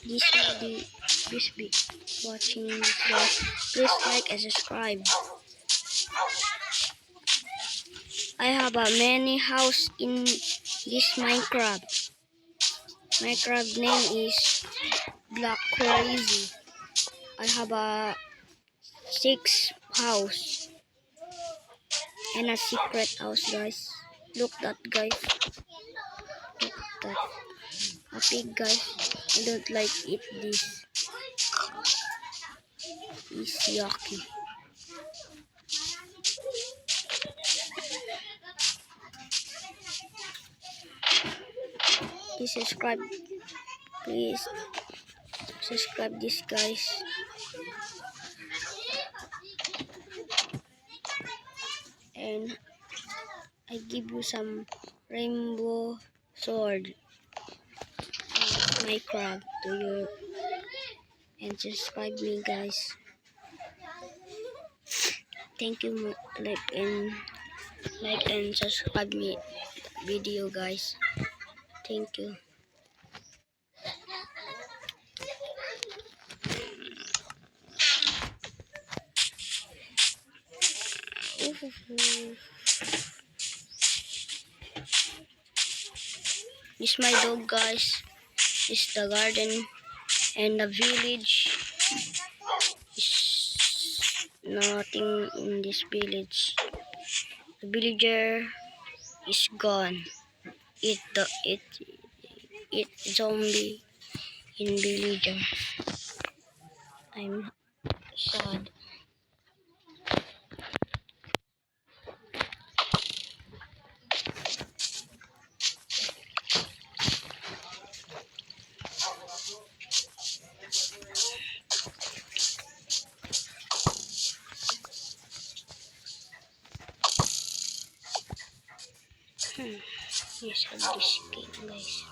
this video, please be watching this guys. Please like and subscribe. I have a many house in this Minecraft. Minecraft name is Black Crazy. I have a 6 house and a secret house, guys. Look that, guys. Look that. A pig, guys. I don't like eat this. It's yucky. Please subscribe this, guys. And I give you some rainbow sword Minecraft to you, and subscribe me, guys. Thank you. Like and subscribe me video, guys. Thank you. This my dog, guys. It's the garden and the village. Is nothing in this village. The villager is gone. It zombie in villager. I'm sad. Yes, I'm this game, guys.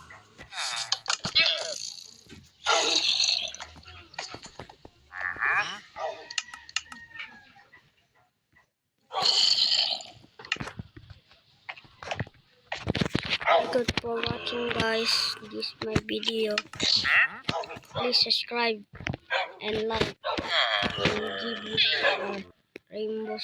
Good for watching, guys. This is my video. Please subscribe and like and give me a rainbow